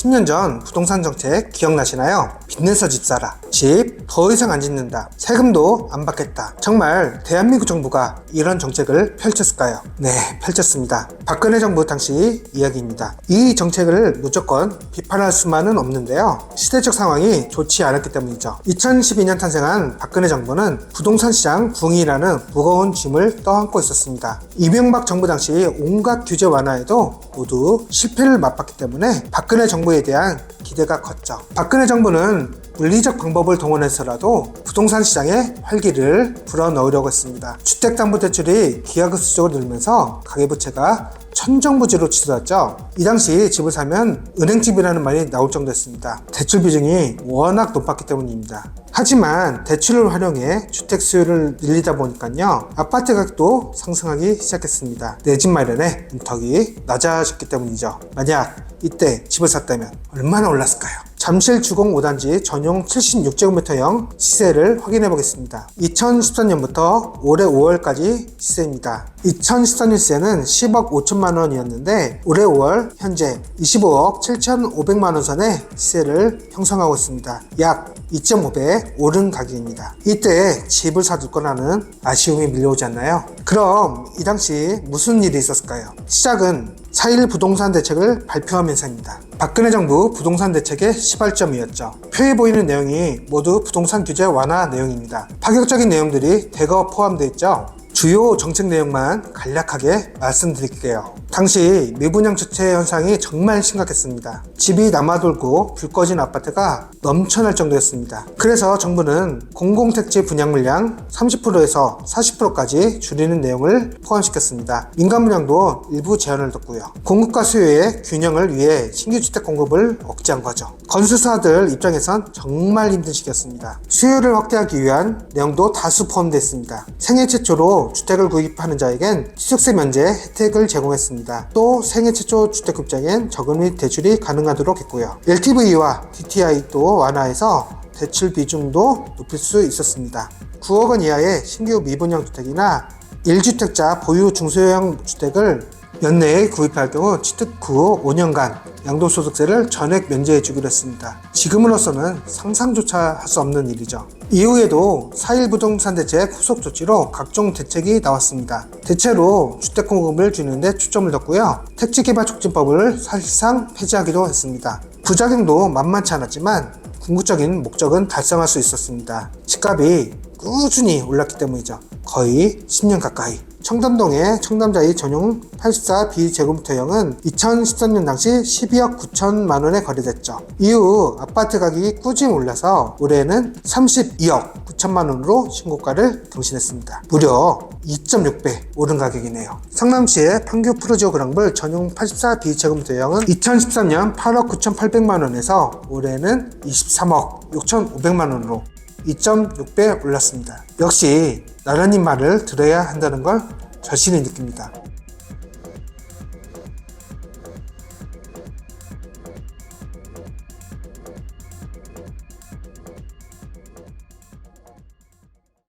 10년 전 부동산 정책 기억나시나요? 빚내서 집 사라, 집 더 이상 안 짓는다, 세금도 안 받겠다. 정말 대한민국 정부가 이런 정책을 펼쳤을까요? 네, 펼쳤습니다. 박근혜 정부 당시 이야기입니다. 이 정책을 무조건 비판할 수만은 없는데요, 시대적 상황이 좋지 않았기 때문이죠. 2012년 탄생한 박근혜 정부는 부동산 시장 붕이라는 무거운 짐을 떠안고 있었습니다. 이명박 정부 당시 온갖 규제 완화에도 모두 실패를 맛봤기 때문에 박근혜 정부에 대한 기대가 컸죠. 박근혜 정부는 물리적 방법을 동원해서라도 부동산 시장에 활기를 불어넣으려고 했습니다. 주택담보대출이 기하급수적으로 늘면서 가계부채가 천정부지로 치솟았죠. 이 당시 집을 사면 은행집이라는 말이 나올 정도였습니다. 대출 비중이 워낙 높았기 때문입니다. 하지만 대출을 활용해 주택 수요를 늘리다 보니까요, 아파트 가격도 상승하기 시작했습니다. 내 집 마련에 문턱이 낮아졌기 때문이죠. 만약 이때 집을 샀다면 얼마나 올랐을까요? 잠실 주공 5단지 전용 76제곱미터형 시세를 확인해 보겠습니다. 2014년부터 올해 5월까지 시세입니다. 2014년 시세는 10억 5천만 원이었는데 올해 5월 현재 25억 7,500만 원 선의 시세를 형성하고 있습니다. 약 2.5배 오른 가격입니다. 이때 집을 사둘 거라는 아쉬움이 밀려오지 않나요? 그럼 이 당시 무슨 일이 있었을까요? 시작은 4.1 부동산 대책을 발표하면서입니다. 박근혜 정부 부동산 대책의 시발점이었죠. 표에 보이는 내용이 모두 부동산 규제 완화 내용입니다. 파격적인 내용들이 대거 포함되어 있죠. 주요 정책 내용만 간략하게 말씀드릴게요. 당시 미분양 주택 현상이 정말 심각했습니다. 집이 남아돌고 불 꺼진 아파트가 넘쳐날 정도였습니다. 그래서 정부는 공공택지 분양 물량 30%에서 40%까지 줄이는 내용을 포함시켰습니다. 민간 분양도 일부 제한을 뒀고요. 공급과 수요의 균형을 위해 신규 주택 공급을 억제한 거죠. 건설사들 입장에선 정말 힘든 시기였습니다. 수요를 확대하기 위한 내용도 다수 포함되어 있습니다. 생애 최초로 주택을 구입하는 자에겐 취득세 면제 혜택을 제공했습니다. 또 생애 최초 주택급자에겐 저금 및 대출이 가능하도록 했고요. LTV와 DTI도 완화해서 대출 비중도 높일 수 있었습니다. 9억 원 이하의 신규 미분양 주택이나 1주택자 보유 중소형 주택을 연내에 구입할 경우 취득 후 5년간 양도소득세를 전액 면제해 주기로 했습니다. 지금으로서는 상상조차 할 수 없는 일이죠. 이후에도 4.1 부동산 대책 후속 조치로 각종 대책이 나왔습니다. 대체로 주택 공급을 줄이는데 초점을 뒀고요. 택지개발촉진법을 사실상 폐지하기도 했습니다. 부작용도 만만치 않았지만 궁극적인 목적은 달성할 수 있었습니다. 집값이 꾸준히 올랐기 때문이죠. 거의 10년 가까이. 청담동의 청담자이 전용 84B제곱미터형은 2013년 당시 12억 9천만 원에 거래됐죠. 이후 아파트 가격이 꾸준히 올라서 올해는 32억 9천만 원으로 신고가를 경신했습니다. 무려 2.6배 오른 가격이네요. 성남시의 판교 프로지오 그랑블 전용 84B제곱미터형은 2013년 8억 9,800만 원에서 올해는 23억 6,500만 원으로 2.6배 올랐습니다. 역시 나라님 말을 들어야 한다는 걸 절실히 느낍니다.